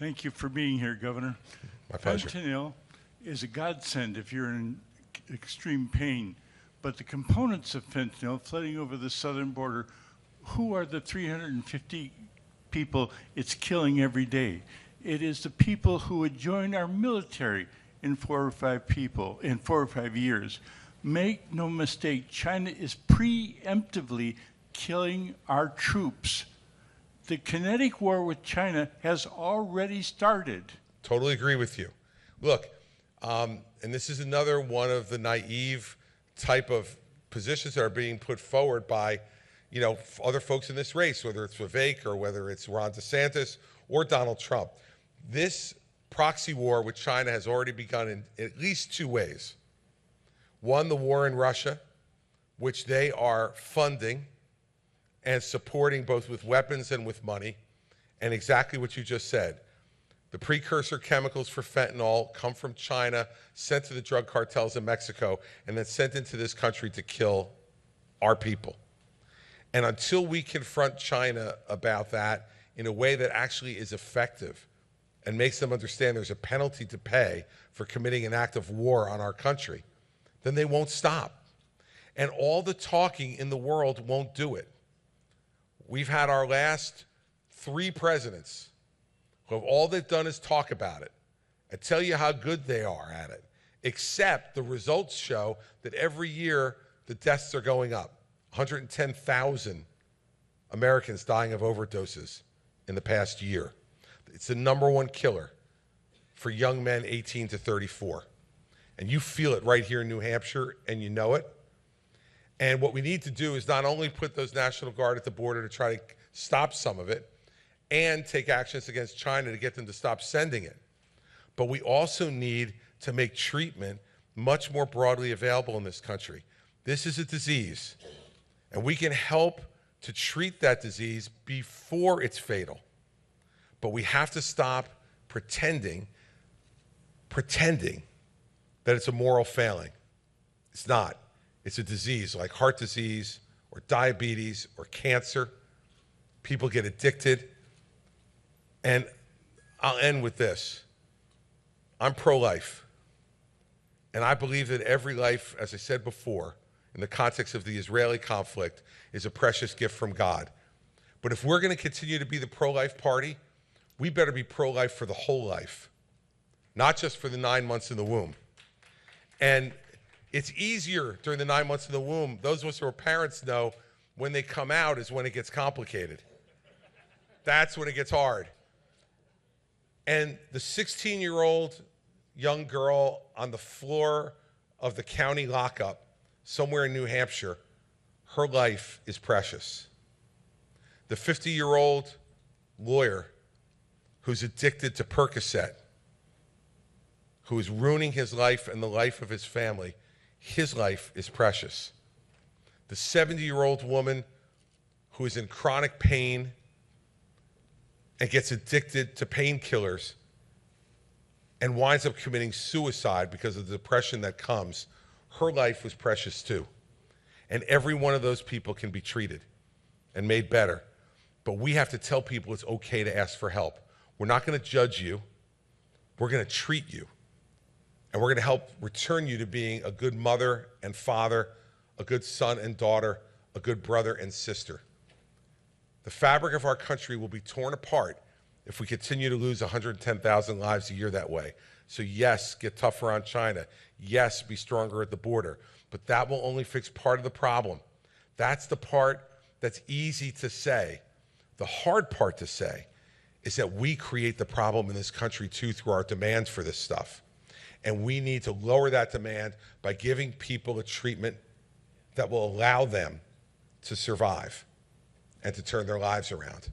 Thank you for being here, Governor. My pleasure. Fentanyl is a godsend if you're in extreme pain, but the components of fentanyl flooding over the southern border, who are the 350 people it's killing every day? It is the people who would join our military in 4 or 5 years. Make no mistake, China is preemptively killing our troops. The kinetic war with China has already started. Totally agree with you. Look, and this is another one of the naive type of positions that are being put forward by, other folks in this race, whether it's Vivek or whether it's Ron DeSantis or Donald Trump. This proxy war with China has already begun in at least 2 ways. One, the war in Russia, which they are funding and supporting both with weapons and with money, and exactly what you just said. The precursor chemicals for fentanyl come from China, sent to the drug cartels in Mexico, and then sent into this country to kill our people. And until we confront China about that in a way that actually is effective and makes them understand there's a penalty to pay for committing an act of war on our country, then they won't stop. And all the talking in the world won't do it. We've had our last 3 presidents who have all they've done is talk about it and tell you how good they are at it, except the results show that every year the deaths are going up. 110,000 Americans dying of overdoses in the past year. It's the #1 killer for young men 18 to 34. And you feel it right here in New Hampshire, and you know it. And what we need to do is not only put those National Guard at the border to try to stop some of it and take actions against China to get them to stop sending it, but we also need to make treatment much more broadly available in this country. This is a disease, and we can help to treat that disease before it's fatal. But we have to stop pretending that it's a moral failing. It's not. It's a disease like heart disease or diabetes or cancer. People get addicted. And I'll end with this. I'm pro-life. And I believe that every life, as I said before, in the context of the Israeli conflict, is a precious gift from God. But if we're going to continue to be the pro-life party, we better be pro-life for the whole life, not just for the 9 months in the womb. And it's easier during the 9 months in the womb. Those of us who are parents know when they come out is when it gets complicated. That's when it gets hard. And the 16-year-old young girl on the floor of the county lockup somewhere in New Hampshire, her life is precious. The 50-year-old lawyer who's addicted to Percocet, who is ruining his life and the life of his family, his life is precious. The 70-year-old woman who is in chronic pain and gets addicted to painkillers and winds up committing suicide because of the depression that comes, her life was precious too. And every one of those people can be treated and made better. But we have to tell people it's okay to ask for help. We're not going to judge you. We're going to treat you. And we're going to help return you to being a good mother and father, a good son and daughter, a good brother and sister. The fabric of our country will be torn apart if we continue to lose 110,000 lives a year that way. So yes, get tougher on China. Yes, be stronger at the border. But that will only fix part of the problem. That's the part that's easy to say. The hard part to say is that we create the problem in this country too through our demands for this stuff. And we need to lower that demand by giving people a treatment that will allow them to survive and to turn their lives around.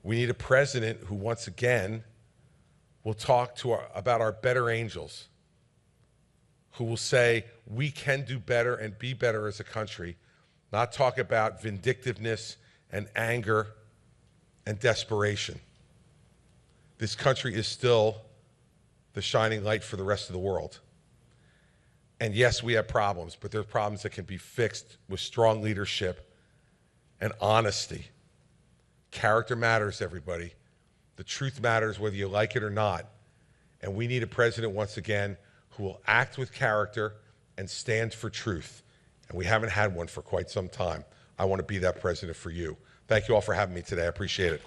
We need a president who, once again, will talk about our better angels, who will say we can do better and be better as a country, not talk about vindictiveness and anger and desperation. This country is still the shining light for the rest of the world. And yes, we have problems, but there's problems that can be fixed with strong leadership and honesty. Character matters, everybody. The truth matters whether you like it or not. And we need a president, once again, who will act with character and stand for truth. And we haven't had one for quite some time. I want to be that president for you. Thank you all for having me today. I appreciate it.